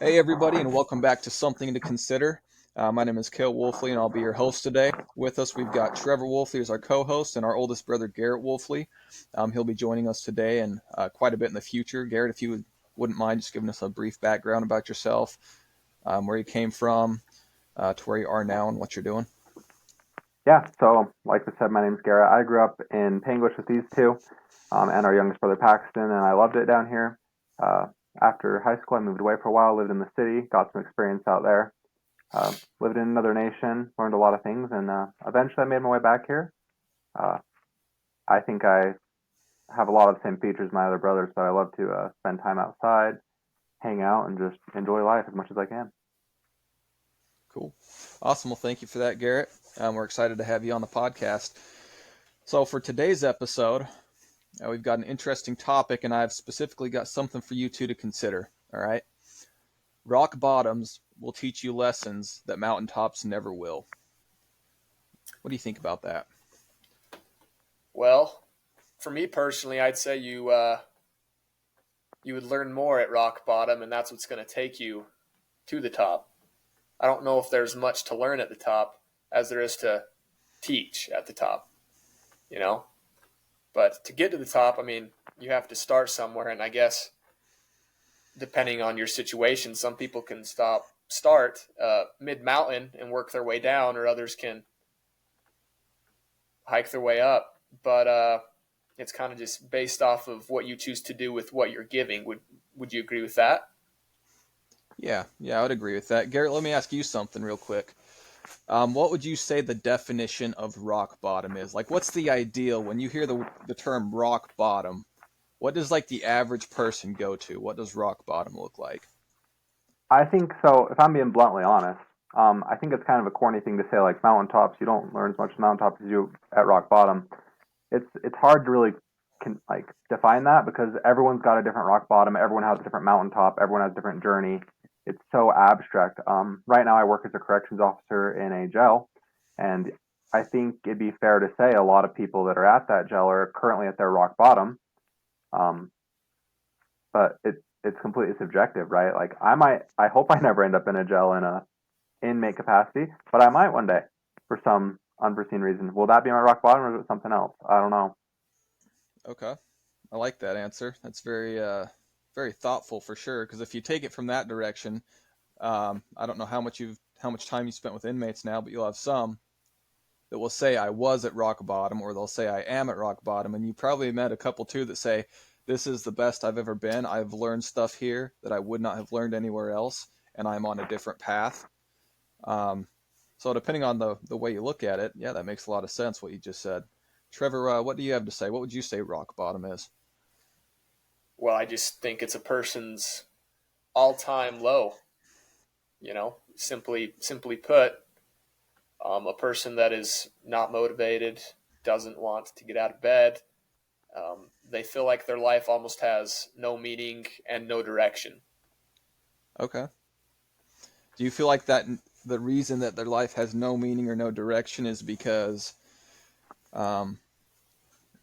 Hey, everybody, and welcome back to Something to Consider. My name is Kale Wolfley, and I'll be your host today. With us, we've got Trevor Wolfley as our co-host, and our oldest brother, Garrett Wolfley. He'll be joining us today and quite a bit in the future. Garrett, if you wouldn't mind just giving us a brief background about yourself, where you came from, to where you are now, and what you're doing. Yeah, so like we said, my name's Garrett. I grew up in Panguish with these two, and our youngest brother Paxton, and I loved it down here. Uh, After high school, I moved away for a while, lived in the city, got some experience out there, lived in another nation, learned a lot of things, and eventually I made my way back here. Uh, I think I have a lot of the same features as my other brothers, but I love to spend time outside, hang out, and just enjoy life as much as I can. Cool. Awesome. Well, thank you for that, Garrett. We're excited to have you on the podcast. So, for today's episode, we've got an interesting topic, and I've specifically got something for you two to consider. All right. Rock bottoms will teach you lessons that mountaintops never will. What do you think about that? Well, for me personally, I'd say you would learn more at rock bottom, and that's what's going to take you to the top. I don't know if there's much to learn at the top as there is to teach at the top, you know. But to get to the top, I mean, you have to start somewhere, and I guess depending on your situation, some people can start mid mountain and work their way down, or others can hike their way up. But it's kind of just based off of what you choose to do with what you're giving. Would you agree with that? Yeah, I would agree with that. Garrett, let me ask you something real quick. What would you say the definition of rock bottom is? Like, what's the ideal when you hear the term rock bottom? What does like the average person go to? What does rock bottom look like? I think so. If I'm being bluntly honest, I think it's kind of a corny thing to say like mountaintops. You don't learn as much mountaintops as you at rock bottom. It's hard to really like define that because everyone's got a different rock bottom. Everyone has a different mountaintop. Everyone has a different journey. It's so abstract. Right now, I work as a corrections officer in a jail, and I think it'd be fair to say a lot of people that are at that jail are currently at their rock bottom. Um, but it's completely subjective, right? Like I hope I never end up in a jail in a inmate capacity, but I might one day for some unforeseen reason. Will that be my rock bottom or is it something else? I don't know. Okay, I like that answer. That's very thoughtful for sure. Because if you take it from that direction, I don't know how much time you spent with inmates now, but you'll have some that will say I was at rock bottom, or they'll say I am at rock bottom, and you probably met a couple too that say this is the best I've ever been. I've learned stuff here that I would not have learned anywhere else, and I'm on a different path. Um, so depending on the way you look at it, yeah, that makes a lot of sense what you just said. Trevor, what do you have to say? What would you say rock bottom is? Well, I just think it's a person's all-time low. Simply put, a person that is not motivated, doesn't want to get out of bed. They feel like their life almost has no meaning and no direction. Okay. Do you feel like that the reason that their life has no meaning or no direction is because um,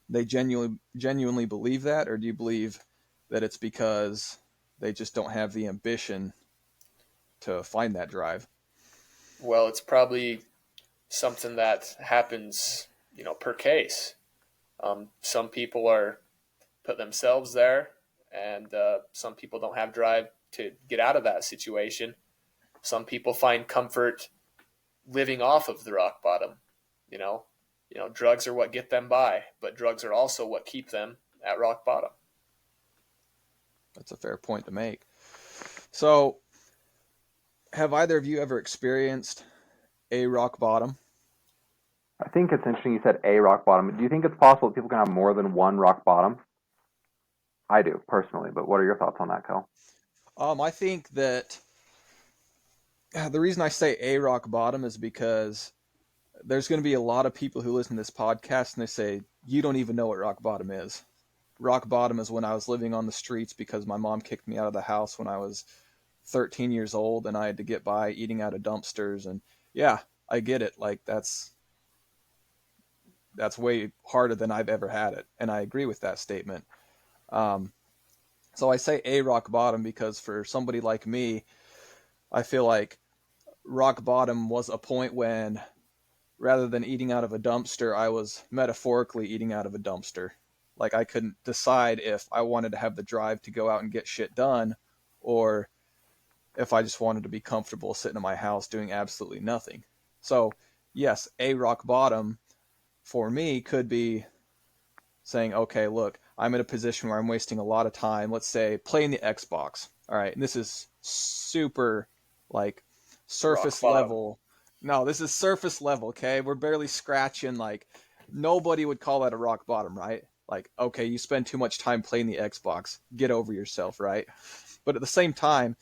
they genuinely believe that, or do you believe that it's because they just don't have the ambition to find that drive? Well, it's probably something that happens, per case. Some people are put themselves there, and some people don't have drive to get out of that situation. Some people find comfort living off of the rock bottom. You know, drugs are what get them by, but drugs are also what keep them at rock bottom. That's a fair point to make. So, have either of you ever experienced a rock bottom? I think it's interesting you said a rock bottom. Do you think it's possible that people can have more than one rock bottom? I do personally, but what are your thoughts on that, Kel? I think that the reason I say a rock bottom is because there's going to be a lot of people who listen to this podcast and they say, you don't even know what rock bottom is. Rock bottom is when I was living on the streets because my mom kicked me out of the house when I was 13 years old and I had to get by eating out of dumpsters. And yeah, I get it. Like that's way harder than I've ever had it. And I agree with that statement. Um, so I say a rock bottom because for somebody like me, I feel like rock bottom was a point when, rather than eating out of a dumpster, I was metaphorically eating out of a dumpster. Like I couldn't decide if I wanted to have the drive to go out and get shit done, or if I just wanted to be comfortable sitting in my house doing absolutely nothing. So, yes, a rock bottom for me could be saying, okay, look, I'm in a position where I'm wasting a lot of time, let's say playing the Xbox. All right, and this is super like Rock surface bottom. level. No, this is surface level, okay? We're barely scratching like nobody would call that a rock bottom, right? Like, okay, you spend too much time playing the Xbox. Get over yourself, right? But at the same time,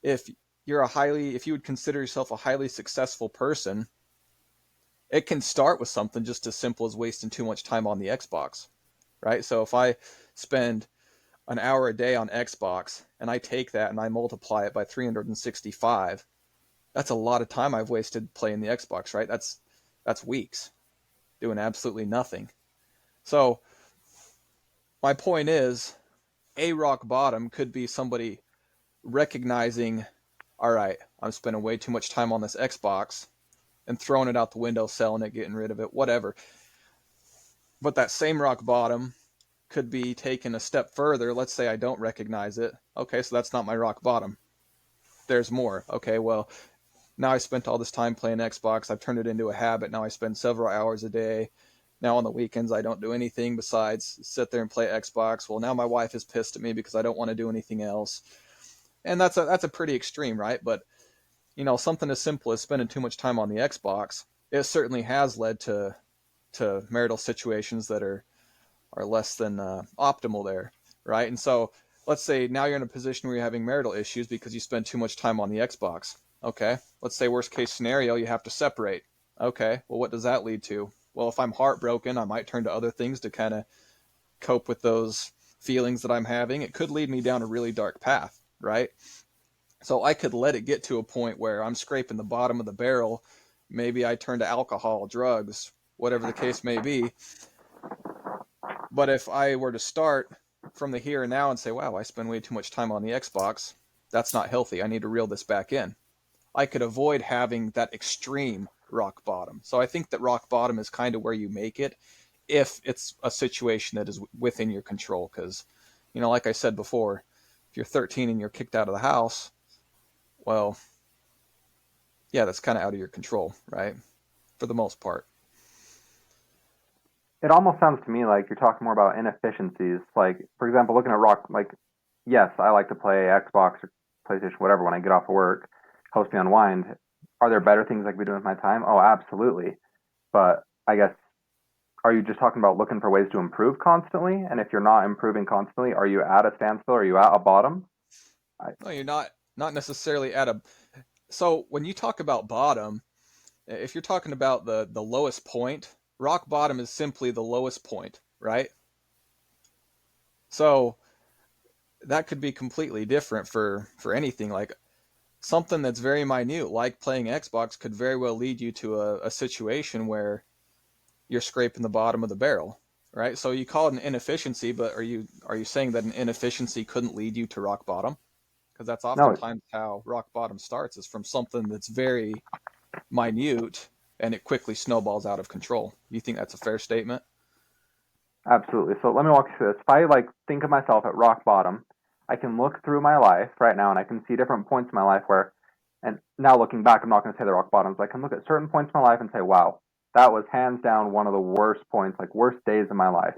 if if you would consider yourself a highly successful person, it can start with something just as simple as wasting too much time on the Xbox, right? So if I spend an hour a day on Xbox and I take that and I multiply it by 365, that's a lot of time I've wasted playing the Xbox, right? That's weeks doing absolutely nothing. So my point is, a rock bottom could be somebody recognizing, all right, I'm spending way too much time on this Xbox and throwing it out the window, selling it, getting rid of it, whatever. But that same rock bottom could be taken a step further. Let's say I don't recognize it. Okay, so that's not my rock bottom. There's more. Okay, well, now I spent all this time playing Xbox. I've turned it into a habit. Now I spend several hours a day. Now on the weekends, I don't do anything besides sit there and play Xbox. Well, now my wife is pissed at me because I don't want to do anything else. And that's a pretty extreme, right? But something as simple as spending too much time on the Xbox, it certainly has led to marital situations that are less than optimal there, right? And so let's say now you're in a position where you're having marital issues because you spend too much time on the Xbox. Okay, let's say worst case scenario, you have to separate. Okay, well, what does that lead to? Well, if I'm heartbroken, I might turn to other things to kind of cope with those feelings that I'm having. It could lead me down a really dark path, right? So I could let it get to a point where I'm scraping the bottom of the barrel. Maybe I turn to alcohol, drugs, whatever the case may be. But if I were to start from the here and now and say, wow, I spend way too much time on the Xbox, that's not healthy. I need to reel this back in. I could avoid having that extreme rock bottom. So I think that rock bottom is kind of where you make it if it's a situation that is within your control. Because, like I said before, if you're 13 and you're kicked out of the house, well, yeah, that's kind of out of your control, right? For the most part. It almost sounds to me like you're talking more about inefficiencies. Like, for example, looking at rock, like, yes, I like to play Xbox or PlayStation, whatever, when I get off of work, helps me unwind. Are there better things I could be doing with my time? Oh, absolutely. But I guess, are you just talking about looking for ways to improve constantly? And if you're not improving constantly, are you at a standstill? Are you at a bottom? I, No, you're not necessarily at a. So when you talk about bottom, if you're talking about the lowest point, rock bottom is simply the lowest point, right? So that could be completely different for anything. Like something that's very minute, like playing Xbox, could very well lead you to a situation where you're scraping the bottom of the barrel, right? So you call it an inefficiency, but are you saying that an inefficiency couldn't lead you to rock bottom? Because that's no, oftentimes how rock bottom starts, is from something that's very minute and it quickly snowballs out of control. You think that's a fair statement? absolutely. So let me walk you through this. If I like think of myself at rock bottom, I can look through my life right now and I can see different points in my life where, and now looking back, I'm not going to say the rock bottoms. I can look at certain points in my life and say, wow, that was hands down one of the worst points, like worst days of my life.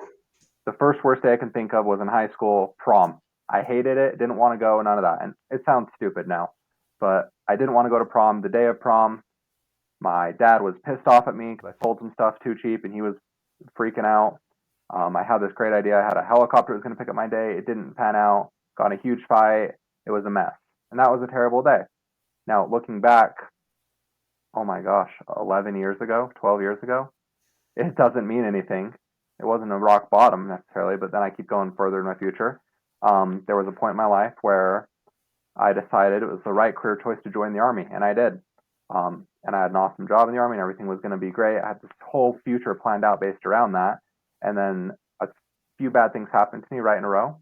The first worst day I can think of was in high school prom. I hated it, didn't want to go, none of that. And it sounds stupid now, but I didn't want to go to prom. The day of prom, my dad was pissed off at me because I sold some stuff too cheap and he was freaking out. I had this great idea. I had a helicopter that was going to pick up my day. It didn't pan out. Got in a huge fight. It was a mess. And that was a terrible day. Now, looking back, oh my gosh, 11 years ago, 12 years ago, it doesn't mean anything. It wasn't a rock bottom necessarily, but then I keep going further in my future. There was a point in my life where I decided it was the right career choice to join the Army, and I did. And I had an awesome job in the Army, and everything was going to be great. I had this whole future planned out based around that. And then a few bad things happened to me right in a row,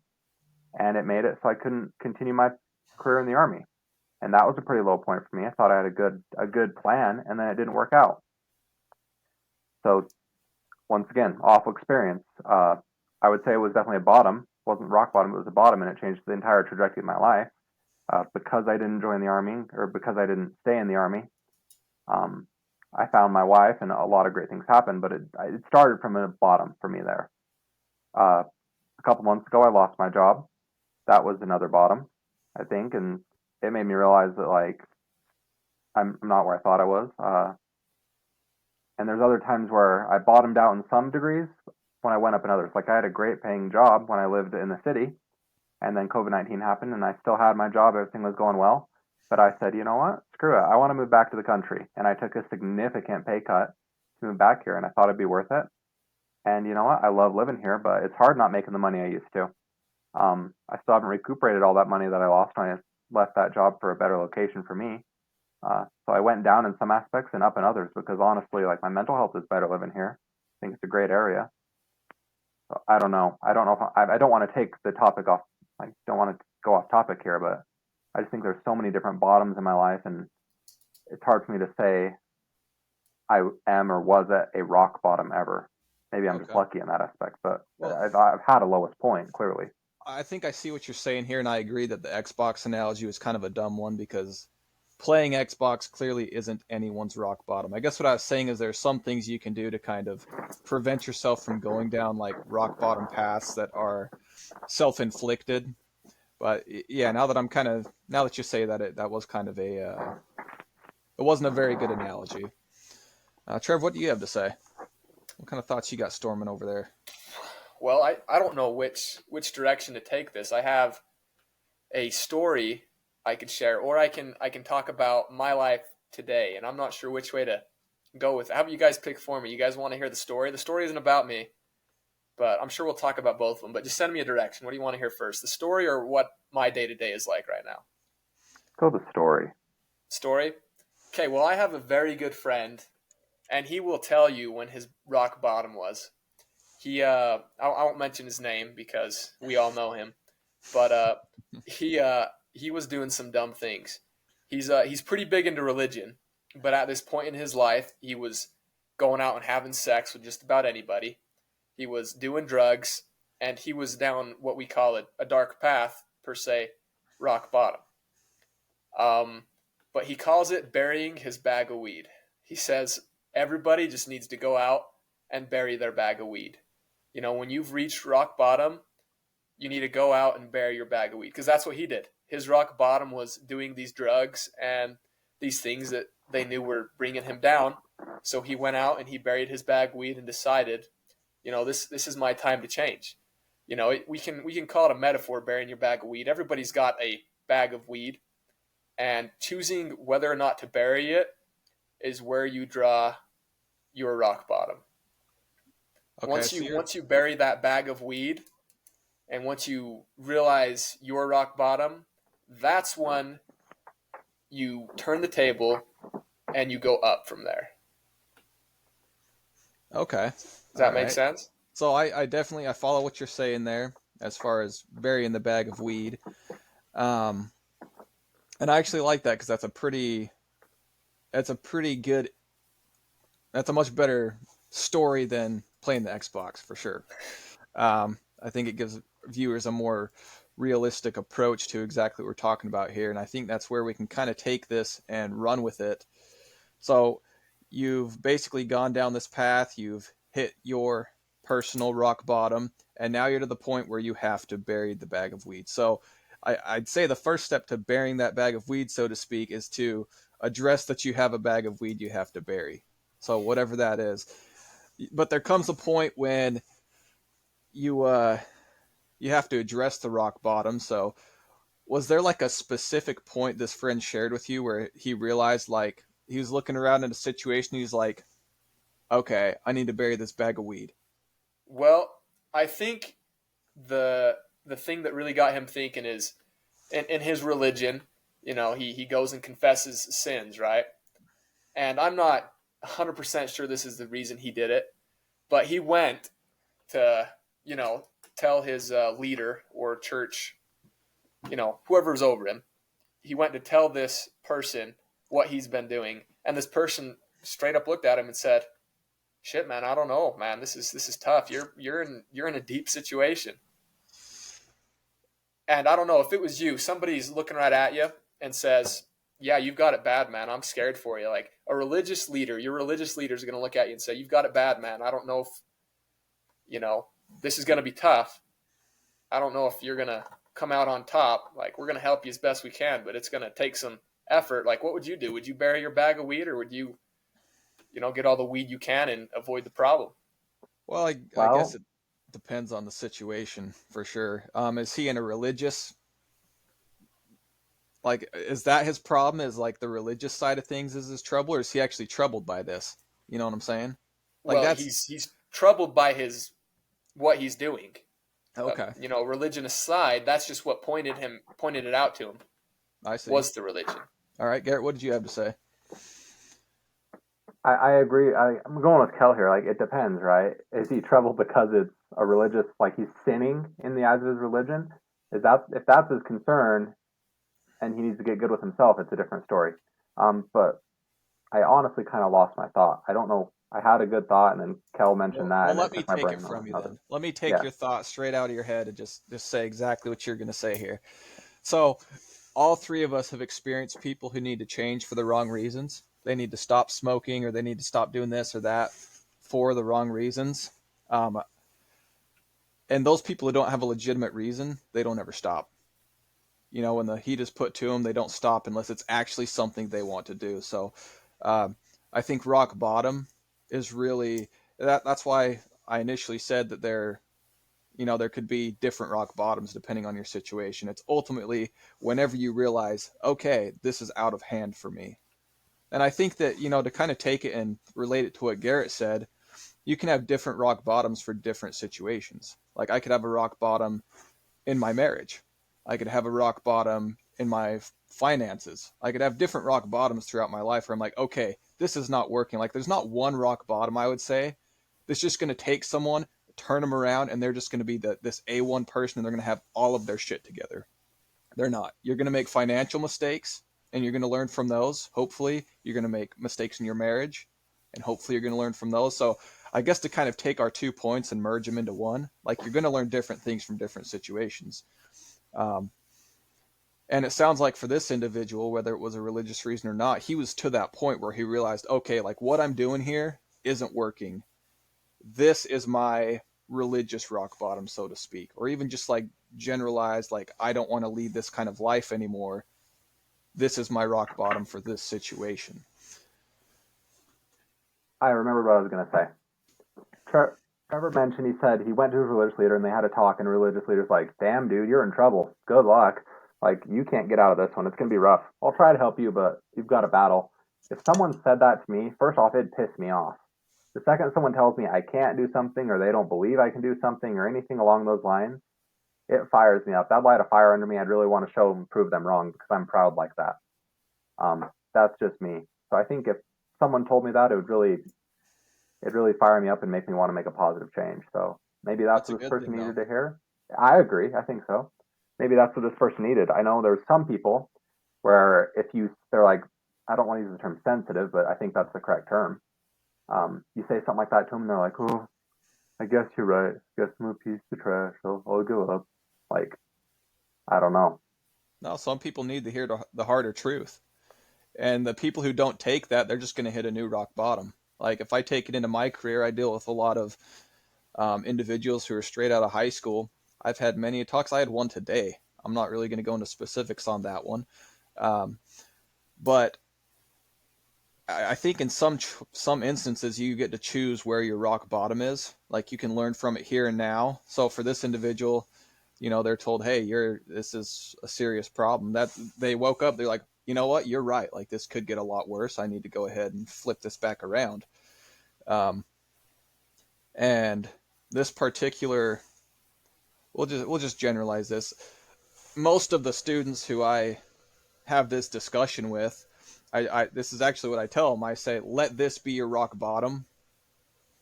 and it made it so I couldn't continue my career in the Army. and that was a pretty low point for me. I thought I had a good plan, and then it didn't work out. So once again, awful experience. I would say it was definitely a bottom. It wasn't rock bottom, it was a bottom, and it changed the entire trajectory of my life. Because I didn't join the army, or because I didn't stay in the army, um, I found my wife, and a lot of great things happened. But it started from a bottom for me there. A couple months ago, I lost my job. That was another bottom, I think, and it made me realize that like I'm not where I thought I was. And there's other times where I bottomed out in some degrees when I went up in others. Like I had a great paying job when I lived in the city, and then COVID-19 happened, and I still had my job. Everything was going well. But I said, you know what? Screw it. I want to move back to the country. And I took a significant pay cut to move back here, and I thought it'd be worth it. And you know what? I love living here, but it's hard not making the money I used to. I still haven't recuperated all that money that I lost when I left that job for a better location for me. So I went down in some aspects and up in others because honestly, like my mental health is better living here. I think it's a great area. So I don't know. I don't know if I don't want to take the topic off. I don't want to go off topic here, but I just think there's so many different bottoms in my life, and it's hard for me to say I am or was at a rock bottom ever. Maybe I'm just Okay. lucky in that aspect, but Well, I've had a lowest point clearly. I think I see what you're saying here, and I agree that the Xbox analogy was kind of a dumb one because playing Xbox clearly isn't anyone's rock bottom. I guess what I was saying is there's some things you can do to kind of prevent yourself from going down like rock bottom paths that are self-inflicted. But yeah, now that you say that, that was kind of it wasn't a very good analogy. Trev, what do you have to say? What kind of thoughts you got storming over there? Well, I don't know which direction to take this. I have a story I could share, or I can talk about my life today, and I'm not sure which way to go with it. How about you guys pick for me? You guys want to hear the story? The story isn't about me, but I'm sure we'll talk about both of them. But just send me a direction. What do you want to hear first? The story or what my day to day is like right now? So the story. Story? Okay, well, I have a very good friend, and he will tell you when his rock bottom was. I won't mention his name because we all know him, but he was doing some dumb things. He's pretty big into religion, but at this point in his life, he was going out and having sex with just about anybody. He was doing drugs, and he was down what we call a dark path per se, rock bottom. Um, but he calls it burying his bag of weed. He says everybody just needs to go out and bury their bag of weed. You know, when you've reached rock bottom, you need to go out and bury your bag of weed because that's what he did. His rock bottom was doing these drugs and these things that they knew were bringing him down. So he went out and he buried his bag of weed and decided, you know, this is my time to change. You know, we can call it a metaphor, burying your bag of weed. Everybody's got a bag of weed, and choosing whether or not to bury it is where you draw your rock bottom. Okay, Once you bury that bag of weed, and once you realize your rock bottom, that's when you turn the table and you go up from there. okay, Does all that make right. sense? So I definitely I follow what you're saying there as far as burying the bag of weed. Um, and I actually like that because that's a pretty good that's a much better story than playing the Xbox for sure. I think it gives viewers a more realistic approach to exactly what we're talking about here, and I think that's where we can kind of take this and run with it. So you've basically gone down this path, you've hit your personal rock bottom, and now you're to the point where you have to bury the bag of weed. So I'd say the first step to burying that bag of weed, so to speak, is to address that you have a bag of weed you have to bury. So whatever that is. But there comes a point when you you have to address the rock bottom. So was there like a specific point this friend shared with you where he realized like he was looking around in a situation, he's like, okay, I need to bury this bag of weed. Well, I think the thing that really got him thinking is in his religion, you know, he goes and confesses sins, right? And I'm not 100% sure this is the reason he did it, but he went to, you know, tell his leader or church, you know, whoever's over him. he went to tell this person what he's been doing, and this person straight up looked at him and said, "Shit, man, I don't know, man. This is tough. You're in a deep situation." And I don't know if it was you, somebody's looking right at you and says, "Yeah, you've got it bad, man. I'm scared for you." Like a religious leader, your religious leader is going to look at you and say, "You've got it bad, man. I don't know if, you know, this is going to be tough. I don't know if you're going to come out on top. Like, we're going to help you as best we can, but it's going to take some effort." Like, what would you do? Would you bury your bag of weed, or would you, get all the weed you can and avoid the problem? Well, I guess Well, it depends on the situation for sure. Is he in a religious, like, is that his problem? Is like the religious side of things is his trouble, or is he actually troubled by this? You know what I'm saying? Like Well, that's he's troubled by his what he's doing. okay. Religion aside, that's just what pointed it out to him I see. was the religion. All right, Garrett, what did you have to say? I agree. I'm going with Kel here. Like, it depends, right? Is he troubled because it's a religious, like he's sinning in the eyes of his religion? Is that if that's his concern, and he needs to get good with himself, it's a different story. But I honestly kind of lost my thought. I don't know. I had a good thought, and then Kel mentioned that, Well, and let it me took my take it brain from on you another. then. Let me take Yeah, your thought straight out of your head and just say exactly what you're going to say here. So, all three of us have experienced people who need to change for the wrong reasons. They need to stop smoking, or they need to stop doing this or that for the wrong reasons. Um, and those people who don't have a legitimate reason, they don't ever stop. When the heat is put to them, they don't stop unless it's actually something they want to do. So, um, I think rock bottom is really that's why I initially said that there could be different rock bottoms depending on your situation. It's ultimately whenever you realize, okay, this is out of hand for me. And I think that, to kind of take it and relate it to what Garrett said, you can have different rock bottoms for different situations. Like I could have a rock bottom in my marriage. I could have a rock bottom in my finances. I could have different rock bottoms throughout my life where I'm like, okay, this is not working. Like there's not one rock bottom, I would say, that's just going to take someone, turn them around, and they're just going to be this A1 person and they're going to have all of their shit together. They're not. You're going to make financial mistakes and you're going to learn from those. Hopefully, you're going to make mistakes in your marriage and hopefully you're going to learn from those. So, I guess to kind of take our 2 points and merge them into one, like you're going to learn different things from different situations. Um, and it sounds like for this individual, whether it was a religious reason or not, he was to that point where he realized, okay, like what I'm doing here isn't working. This is my religious rock bottom, so to speak, or even just like generalized, like I don't want to lead this kind of life anymore. This is my rock bottom for this situation. I remember what I was going to say. Trevor mentioned he said he went to his religious leader and they had a talk, and the religious leader's like, "Damn, dude, you're in trouble. Good luck. Like, you can't get out of this one. It's gonna be rough. I'll try to help you, but you've got a battle." If someone said that to me, first off, it'd piss me off. The second someone tells me I can't do something, or they don't believe I can do something, or anything along those lines, it fires me up. That'd light a fire under me. I'd really want to show and prove them wrong because I'm proud like that. That's just me. So I think if someone told me that, it'd really fire me up and make me want to make a positive change. So maybe that's That's a what this good person thing, though. needed to hear. I agree. I think so. Maybe that's what this person needed. I know there's some people where they're like, I don't want to use the term sensitive, but I think that's the correct term. You say something like that to them, and they're like, "Oh, I guess you're right. I guess I'm a piece of trash. I'll give up." Like, I don't know. No, some people need to hear the harder truth. And the people who don't take that, they're just going to hit a new rock bottom. Like if I take it into my career, I deal with a lot of individuals who are straight out of high school. I've had many talks. I had one today. I'm not really going to go into specifics on that one, um, but I think in some instances you get to choose where your rock bottom is. Like you can learn from it here and now. So for this individual, they're told, "Hey, this is a serious problem." That they woke up, they're like, "You know what? You're right. Like this could get a lot worse. I need to go ahead and flip this back around." Um, and this particular, we'll just generalize this. Most of the students who I have this discussion with, this is actually what I tell them. I say, let this be your rock bottom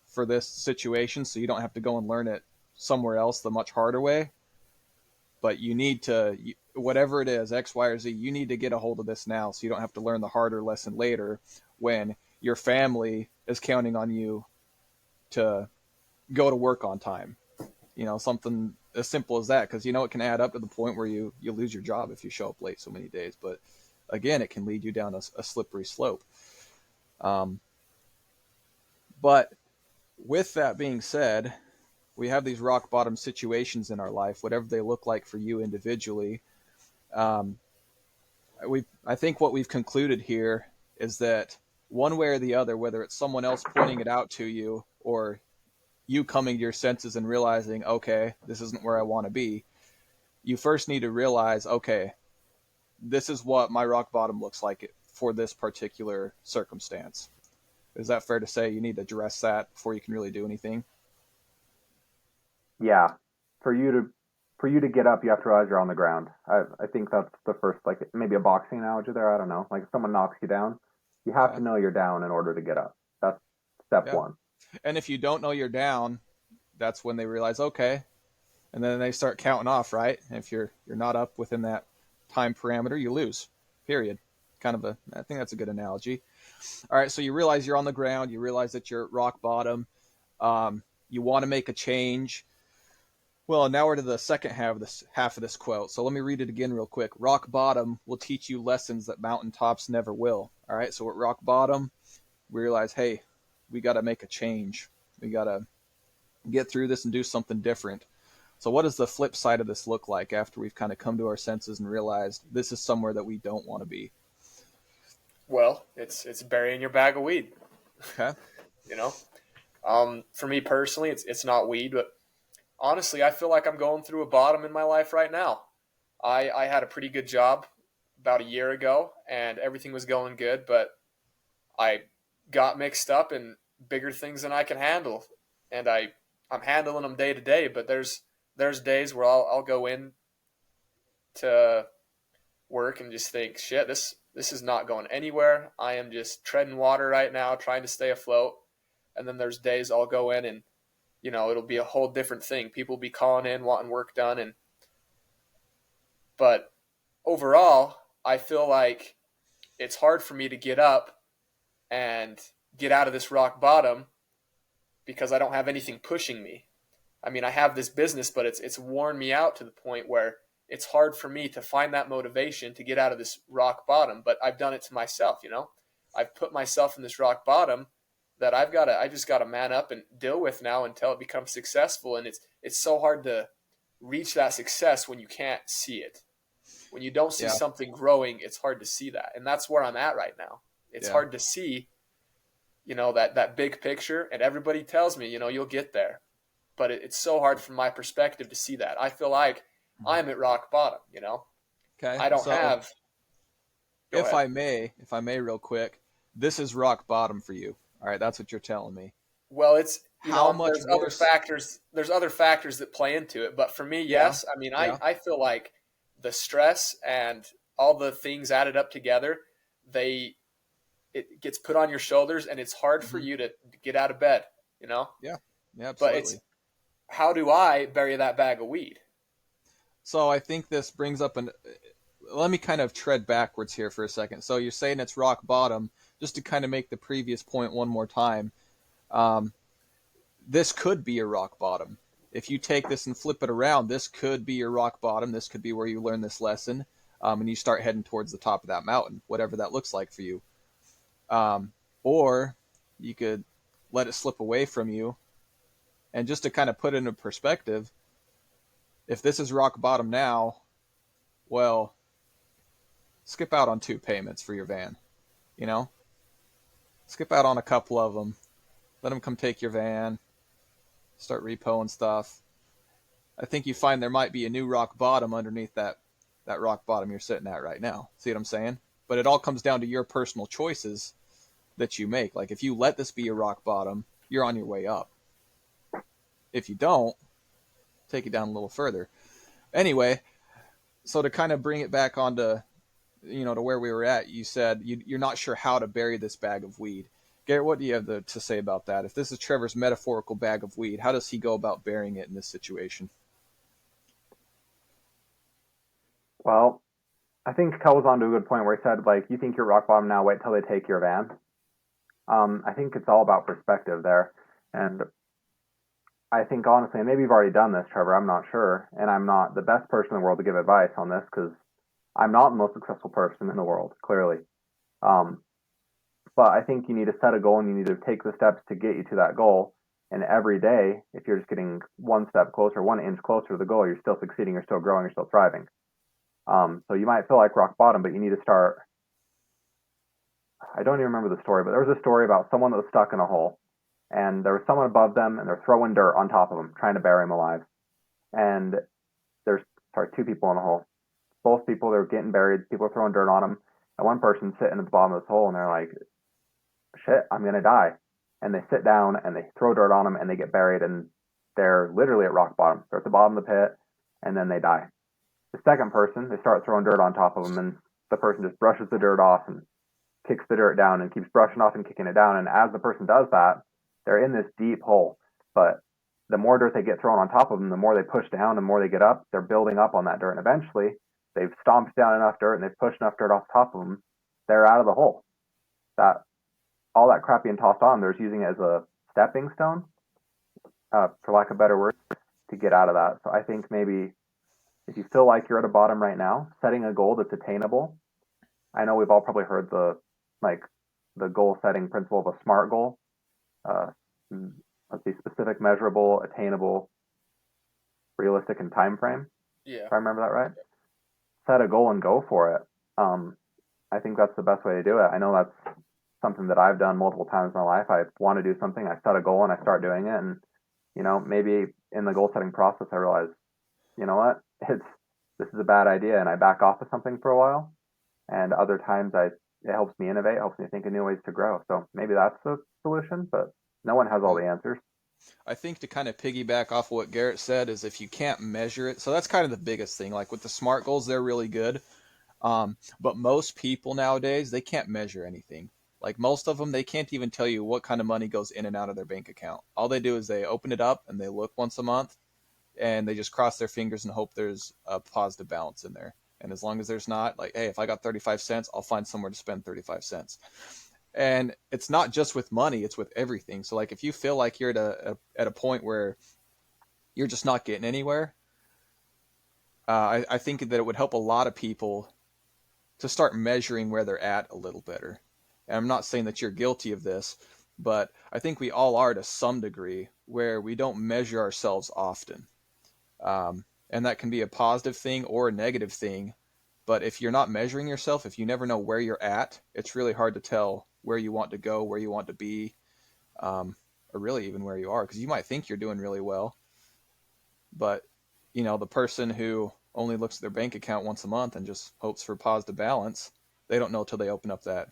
for this situation, so you don't have to go and learn it somewhere else the much harder way. But you need to. whatever it is, X, Y, or Z, you need to get a hold of this now so you don't have to learn the harder lesson later when your family is counting on you to go to work on time. Something as simple as that, because it can add up to the point where you lose your job if you show up late so many days. But again, it can lead you down a slippery slope. Um, but with that being said, we have these rock bottom situations in our life, whatever they look like for you individually. Um, I think what we've concluded here is that one way or the other, whether it's someone else pointing it out to you or you coming to your senses and realizing, okay, this isn't where I want to be, you first need to realize, okay, this is what my rock bottom looks like for this particular circumstance. Is that fair to say? You need to address that before you can really do anything? Yeah, for you to for you to get up, you have to realize you're on the ground. I think that's the first, like maybe a boxing analogy there. I don't know. Like if someone knocks you down, you have Okay. to know you're down in order to get up. That's step Yeah. one. And if you don't know you're down, that's when they realize, okay, and then they start counting off, right? And if you're not up within that time parameter, you lose. Period. I think that's a good analogy. All right, so you realize you're on the ground, you realize that you're at rock bottom, you want to make a change. Well, now we're to the second half of this quote. So let me read it again real quick. Rock bottom will teach you lessons that mountaintops never will. All right, so at rock bottom, we realize, hey, we got to make a change. We got to get through this and do something different. So what does the flip side of this look like after we've kind of come to our senses and realized this is somewhere that we don't want to be? Well, it's burying your bag of weed. Okay. You know, for me personally, it's not weed, but honestly, I feel like I'm going through a bottom in my life right now. I had a pretty good job about a year ago, and everything was going good, but I got mixed up in bigger things than I can handle, and I'm handling them day to day. But there's days where I'll go in to work and just think, shit, this is not going anywhere. I am just treading water right now, trying to stay afloat. And then there's days I'll go in and it'll be a whole different thing. People will be calling in wanting work done, but overall, I feel like it's hard for me to get up and get out of this rock bottom because I don't have anything pushing me. I mean, I have this business, but it's worn me out to the point where it's hard for me to find that motivation to get out of this rock bottom. But I've done it to myself. I've put myself in this rock bottom that I just got to man up and deal with now until it becomes successful. And it's so hard to reach that success when you can't see it. When you don't see Yeah. something growing, it's hard to see that. And that's where I'm at right now. It's Yeah. hard to see, that big picture. And everybody tells me, you'll get there. But it's so hard from my perspective to see that. I feel like I'm at rock bottom. Okay. I don't So have. Go ahead. if I may real quick, this is rock bottom for you. All right, that's what you're telling me. Well, it's How much there's other worse? factors. There's other factors that play into it. But for me, Yeah. yes. I mean, I Yeah. I feel like the stress and all the things added up together, they it gets put on your shoulders, and it's hard for Hmm. you to get out of bed. You know. Yeah. Yeah, But it's absolutely. how do I bury that bag of weed? So I think this brings up an. Let me kind of tread backwards here for a second. So you're saying it's rock bottom, just to kind of make the previous point one more time. Um, this could be your rock bottom. If you take this and flip it around, this could be your rock bottom. This could be where you learn this lesson, and you start heading towards the top of that mountain, whatever that looks like for you. Um, or you could let it slip away from you. And just to kind of put it into perspective, if this is rock bottom now, well, skip out on 2 payments for your van. You know, skip out on a couple of them. Let them come take your van. Start repoing stuff. I think you find there might be a new rock bottom underneath that rock bottom you're sitting at right now. See what I'm saying? But it all comes down to your personal choices that you make. Like if you let this be your rock bottom, you're on your way up. If you don't, take it down a little further. Anyway, so to kind of bring it back onto to where we were at, you said you're not sure how to bury this bag of weed. Garrett, what do you have to say about that? If this is Trevor's metaphorical bag of weed, how does he go about burying it in this situation? Well, I think Kel was on to a good point where he said, like, you think you're rock bottom now, wait till they take your van. I think it's all about perspective there. And I think honestly, and maybe you've already done this, Trevor, I'm not sure. And I'm not the best person in the world to give advice on this because I'm not the most successful person in the world, clearly. Um, but I think you need to set a goal and you need to take the steps to get you to that goal. And every day, if you're just getting one step closer, 1 inch closer to the goal, you're still succeeding, you're still growing, you're still thriving. So you might feel like rock bottom, but you need to start. I don't even remember the story, but there was a story about someone that was stuck in a hole, and there was someone above them, and they're throwing dirt on top of him, trying to bury him alive. And there's, sorry, two people in the hole. Both people, they're getting buried. People are throwing dirt on them, and one person's sitting at the bottom of this hole, and they're like, "Shit, I'm gonna die." And they sit down and they throw dirt on them, and they get buried, and they're literally at rock bottom. They're at the bottom of the pit, and then they die. The second person, they start throwing dirt on top of them, and the person just brushes the dirt off and kicks the dirt down and keeps brushing off and kicking it down. And as the person does that, they're in this deep hole. But the more dirt they get thrown on top of them, the more they push down, the more they get up. They're building up on that dirt. And eventually, they've stomped down enough dirt and they've pushed enough dirt off top of them. They're out of the hole. That all that crap being tossed on, they're just using it as a stepping stone, for lack of a better word, to get out of that. So I think maybe if you feel like you're at a bottom right now, setting a goal that's attainable. I know we've all probably heard like the goal setting principle of a SMART goal. Uh, let's see, specific, measurable, attainable, realistic, and time frame. Yeah. If I remember that right. Set a goal and go for it. I think that's the best way to do it. I know that's something that I've done multiple times in my life. I want to do something, I set a goal and I start doing it, and maybe in the goal setting process I realize, you know what, this is a bad idea, and I back off of something for a while. And other times it helps me innovate, helps me think of new ways to grow. So maybe that's the solution, but no one has all the answers. I think to kind of piggyback off of what Garrett said is if you can't measure it, so that's kind of the biggest thing. Like with the SMART goals, they're really good. But most people nowadays, they can't measure anything. Like most of them, they can't even tell you what kind of money goes in and out of their bank account. All they do is they open it up and they look once a month and they just cross their fingers and hope there's a positive balance in there. And as long as there's not, like, hey, if I got 35 cents, I'll find somewhere to spend 35 cents. And it's not just with money, it's with everything. So like if you feel like you're at a point where you're just not getting anywhere, I think that it would help a lot of people to start measuring where they're at a little better. And I'm not saying that you're guilty of this, but I think we all are to some degree where we don't measure ourselves often. And that can be a positive thing or a negative thing. But if you're not measuring yourself, if you never know where you're at, it's really hard to tell where you want to go, where you want to be, or really even where you are. Because you might think you're doing really well, but the person who only looks at their bank account once a month and just hopes for positive balance, they don't know till they open up that,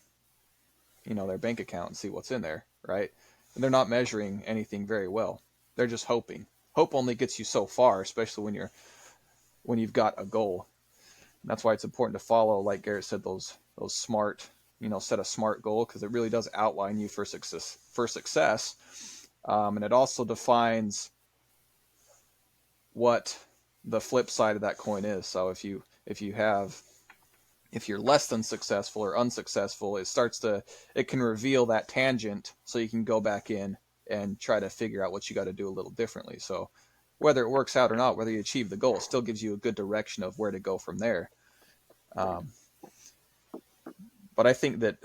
their bank account and see what's in there, right? And they're not measuring anything very well. They're just hoping. Hope only gets you so far, especially when you've got a goal. And that's why it's important to follow, like Garrett said, those smart, set a smart goal, because it really does outline you for success. And it also defines what the flip side of that coin is. So if you're less than successful or unsuccessful, it can reveal that tangent, so you can go back in and try to figure out what you got to do a little differently. So whether it works out or not, whether you achieve the goal, it still gives you a good direction of where to go from there. But I think that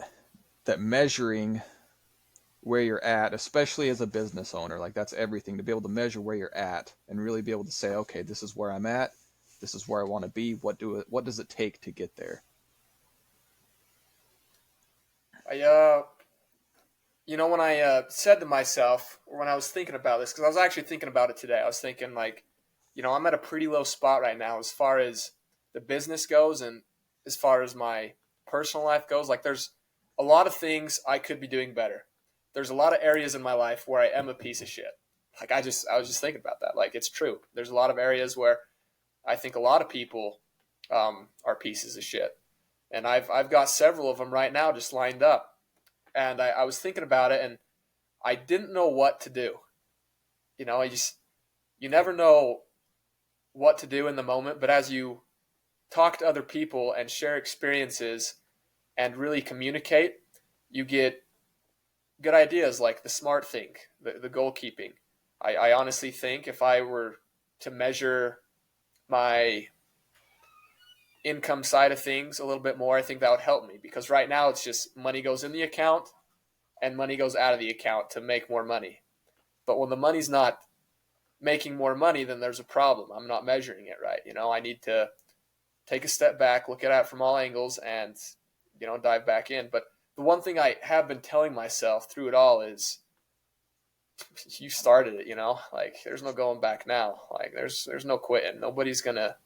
measuring where you're at, especially as a business owner, like that's everything, to be able to measure where you're at and really be able to say, okay, this is where I'm at. This is where I want to be. What does it take to get there? I when I said to myself, or when I was thinking about this, because I was actually thinking about it today, I was thinking like, I'm at a pretty low spot right now as far as the business goes, and as far as my personal life goes. Like, there's a lot of things I could be doing better. There's a lot of areas in my life where I am a piece of shit. Like, I was just thinking about that. Like, it's true. There's a lot of areas where I think a lot of people are pieces of shit, and I've got several of them right now just lined up. And I was thinking about it, and I didn't know what to do. You never know what to do in the moment, but as you talk to other people and share experiences and really communicate, you get good ideas like the smart think, the goalkeeping. I honestly think if I were to measure my income side of things a little bit more, I think that would help me, because right now it's just money goes in the account and money goes out of the account to make more money. But when the money's not making more money, then there's a problem. I'm not measuring it right. I need to take a step back, look at it from all angles, and dive back in. But the one thing I have been telling myself through it all is, you started it. Like there's no going back now. Like there's no quitting. Nobody's gonna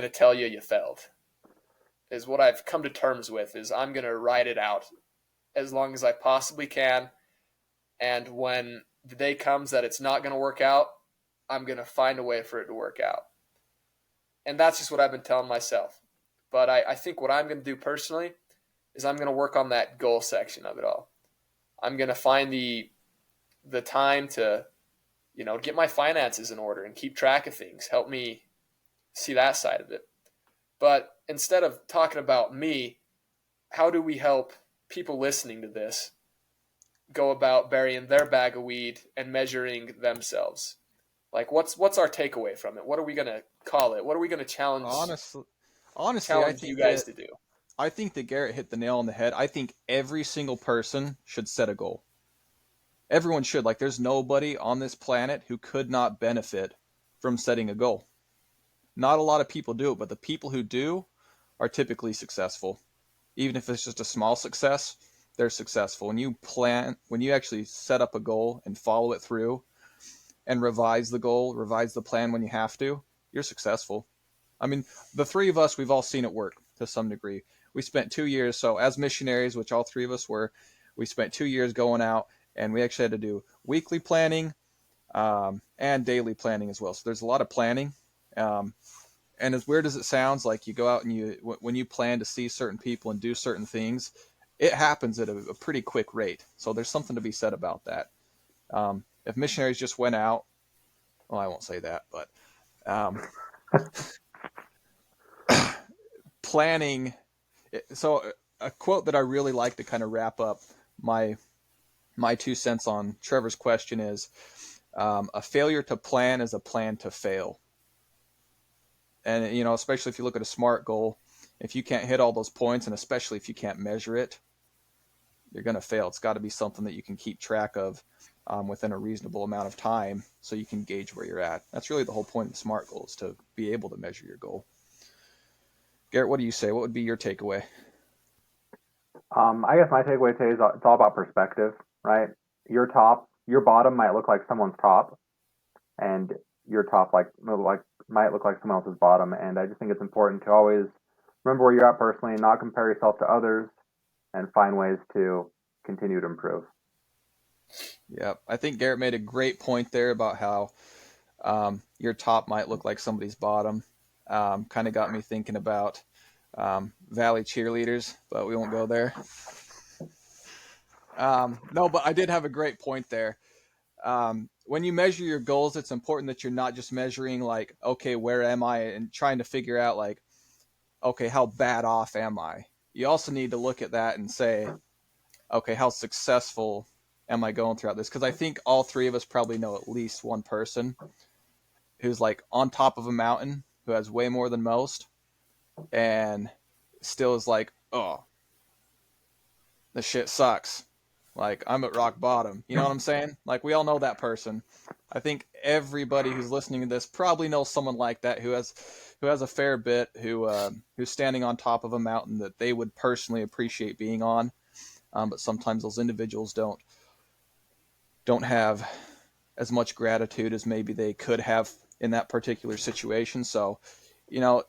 tell you you failed. Is what I've come to terms with. Is I'm gonna ride it out as long as I possibly can, and when the day comes that it's not gonna work out, I'm gonna find a way for it to work out. And that's just what I've been telling myself. But I think what I'm going to do personally is I'm going to work on that goal section of it all. I'm going to find the time to, get my finances in order and keep track of things. Help me see that side of it. But instead of talking about me, how do we help people listening to this go about burying their bag of weed and measuring themselves? Like what's our takeaway from it? What are we going to call it? What are we going to Honestly, honestly, challenge you guys to do? I think that Garrett hit the nail on the head. I think every single person should set a goal. Everyone should. Like, there's nobody on this planet who could not benefit from setting a goal. Not a lot of people do it, but the people who do are typically successful. Even if it's just a small success, they're successful. When you actually set up a goal and follow it through and revise the goal, revise the plan when you have to, you're successful. I mean, the three of us, we've all seen it work to some degree. We spent 2 years, so as missionaries, which all three of us were, we spent 2 years going out, and we actually had to do weekly planning and daily planning as well. So there's a lot of planning. Um, and as weird as it sounds, like you go out and when you plan to see certain people and do certain things, it happens at a pretty quick rate. So there's something to be said about that. If missionaries just went out, well, I won't say that, but um, planning. So a quote that I really like to kind of wrap up my 2 cents on Trevor's question is, a failure to plan is a plan to fail. And, especially if you look at a SMART goal, if you can't hit all those points, and especially if you can't measure it, you're going to fail. It's got to be something that you can keep track of within a reasonable amount of time so you can gauge where you're at. That's really the whole point of the SMART goal, is to be able to measure your goal. Garrett, what do you say? What would be your takeaway? I guess my takeaway today is it's all about perspective, right? Your bottom might look like someone's top, and your top might look like someone else's bottom. And I just think it's important to always remember where you're at personally, and not compare yourself to others, and find ways to continue to improve. Yeah, I think Garrett made a great point there about how your top might look like somebody's bottom. Kind of got me thinking about Valley cheerleaders, but we won't go there. No, but I did have a great point there. When you measure your goals, it's important that you're not just measuring like, okay, where am I, and trying to figure out like, okay, how bad off am I? You also need to look at that and say, okay, how successful am I going throughout this? Because I think all three of us probably know at least one person who's like on top of a mountain, who has way more than most, and still is like, oh, this shit sucks. Like, I'm at rock bottom. You know what I'm saying? Like, we all know that person. I think everybody who's listening to this probably knows someone like that who has a fair bit, who's standing on top of a mountain that they would personally appreciate being on. But sometimes those individuals don't have as much gratitude as maybe they could have in that particular situation. So, you know,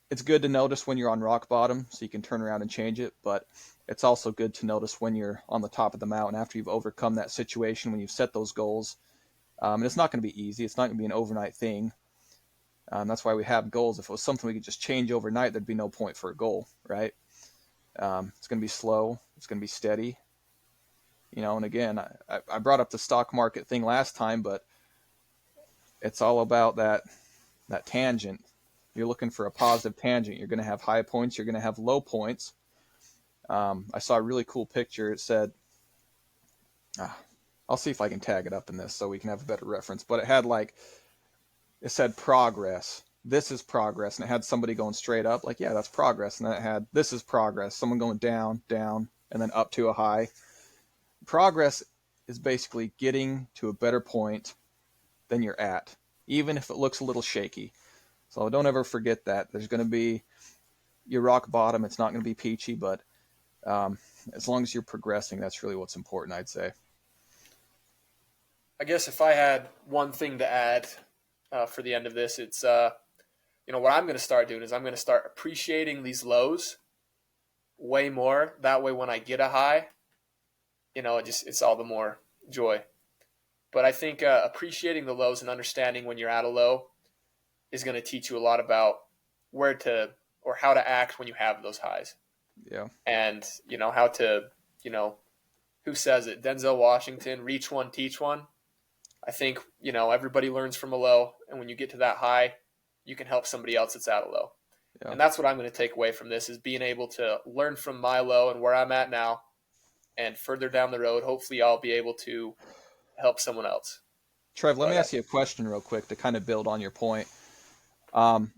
it's good to notice when you're on rock bottom so you can turn around and change it, but it's also good to notice when you're on the top of the mountain after you've overcome that situation, when you've set those goals. And it's not going to be easy. It's not going to be an overnight thing. That's why we have goals. If it was something we could just change overnight, there'd be no point for a goal, right? It's going to be slow. It's going to be steady. And again, I brought up the stock market thing last time, but it's all about that tangent. You're looking for a positive tangent. You're going to have high points. You're going to have low points. I saw a really cool picture. It said, ah, I'll see if I can tag it up in this so we can have a better reference. But it had like, it said progress. This is progress. And it had somebody going straight up, like, yeah, that's progress. And then it had, this is progress. Someone going down, down, and then up to a high. Progress is basically getting to a better point than you're at, even if it looks a little shaky. So don't ever forget that. There's going to be your rock bottom. It's not going to be peachy, but um, as long as you're progressing, that's really what's important, I'd say. I guess if I had one thing to add for the end of this, it's what I'm going to start doing is I'm going to start appreciating these lows way more. That way, when I get a high, it's all the more joy. But I think appreciating the lows and understanding when you're at a low is going to teach you a lot about where to or how to act when you have those highs. Yeah. And how to, who says it? Denzel Washington, reach one, teach one. I think, everybody learns from a low, and when you get to that high, you can help somebody else that's at a low. Yeah. And that's what I'm going to take away from this is being able to learn from my low and where I'm at now, and further down the road, hopefully I'll be able to help someone else. Trev, let me But ask you a question real quick to kind of build on your point. Um,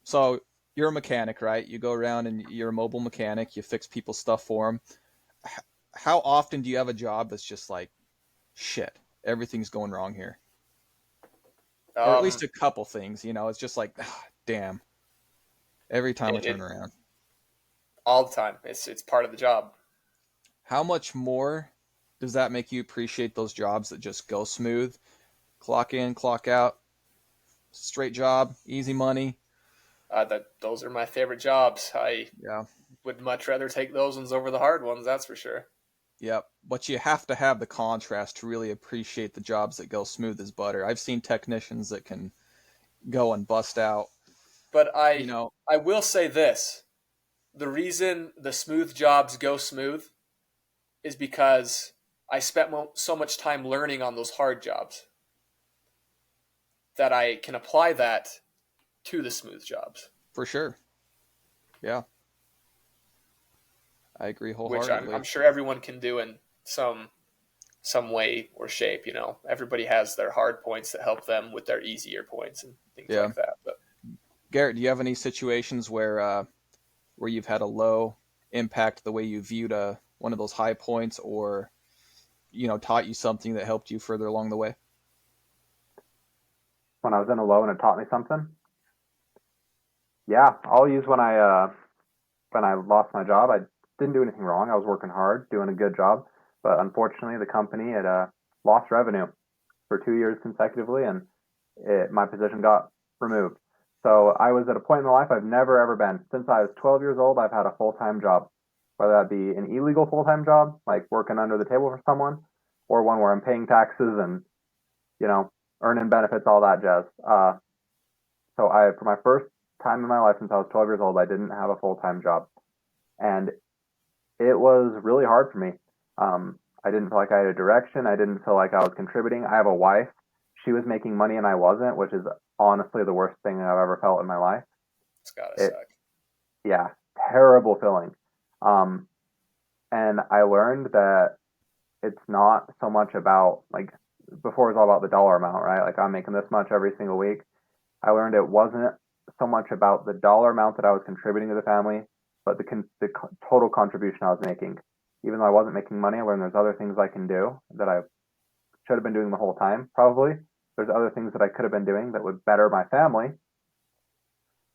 so you're a mechanic, right? You go around and you're a mobile mechanic. You fix people's stuff for them. How often do you have a job that's just like, shit, everything's going wrong here? Or at least a couple things, it's just like, damn, every time I turn it around. all the time. It's part of the job. How much more does that make you appreciate those jobs that just go smooth? Clock in, clock out, straight job, easy money. Those are my favorite jobs. I Yeah. would much rather take those ones over the hard ones. That's for sure. Yep. But you have to have the contrast to really appreciate the jobs that go smooth as butter. I've seen technicians that can go and bust out, But you know, I will say this: the reason the smooth jobs go smooth is because I spent so much time learning on those hard jobs that I can apply that to the smooth jobs, for sure. Yeah, I agree which I'm wholeheartedly. sure everyone can do in some way or shape. Everybody has their hard points that help them with their easier points and things Yeah. like that. But Garrett, do you have any situations where you've had a low impact the way you viewed one of those high points, or taught you something that helped you further along the way? When I was in a low and it taught me something. Yeah, I'll use when I lost my job. I didn't do anything wrong. I was working hard, doing a good job, but unfortunately, the company had lost revenue for 2 years consecutively, and my position got removed. So I was at a point in my life I've never ever been. Since I was 12 years old, I've had a full time job, whether that be an illegal full time job, like working under the table for someone, or one where I'm paying taxes and you know earning benefits, all that jazz. So for my first time in my life since I was 12 years old, I didn't have a full time job, and it was really hard for me. I didn't feel like I had a direction. I didn't feel like I was contributing. I have a wife. She was making money and I wasn't, which is honestly the worst thing I've ever felt in my life. it's gotta It, suck. yeah, terrible feeling. Um, and I learned that it's not so much about like before it was all about the dollar amount, right? Like I'm making this much every single week. I learned it wasn't so much about the dollar amount that I was contributing to the family, but the total contribution I was making. Even though I wasn't making money, I learned there's other things I can do that I should have been doing the whole time, probably. There's other things that I could have been doing that would better my family.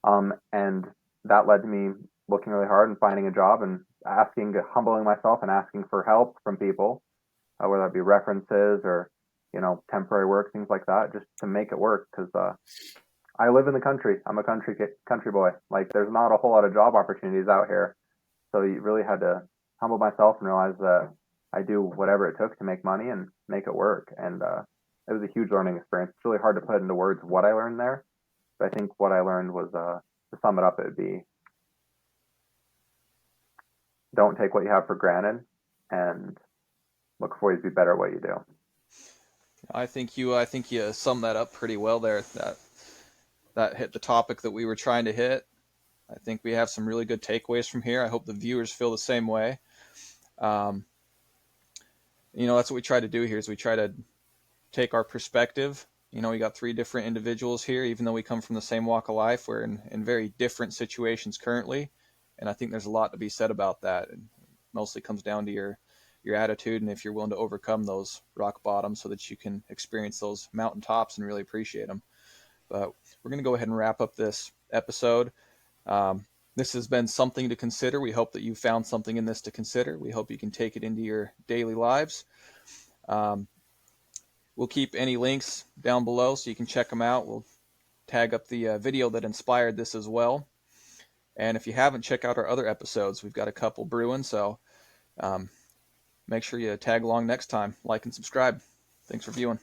And that led to me looking really hard and finding a job and humbling myself and asking for help from people, whether that be references or, temporary work, things like that, just to make it work. Because I live in the country. I'm a country boy. Like, there's not a whole lot of job opportunities out here. So you really had to humble myself and realize that I do whatever it took to make money and make it work. And it was a huge learning experience. It's really hard to put into words what I learned there. But I think what I learned was, to sum it up, it would be don't take what you have for granted and look for ways to be better at what you do. I think you summed that up pretty well there. That that hit the topic that we were trying to hit. I think we have some really good takeaways from here. I hope the viewers feel the same way. Um, that's what we try to do here is we try to take our perspective. We got three different individuals here, even though we come from the same walk of life. We're in very different situations currently. And I think there's a lot to be said about that. It mostly comes down to your attitude and if you're willing to overcome those rock bottoms so that you can experience those mountaintops and really appreciate them. But we're going to go ahead and wrap up this episode. This has been something to consider. We hope that you found something in this to consider. We hope you can take it into your daily lives. We'll keep any links down below so you can check them out. We'll tag up the video that inspired this as well. And if you haven't, check out our other episodes. We've got a couple brewing, so make sure you tag along next time. Like and subscribe. Thanks for viewing.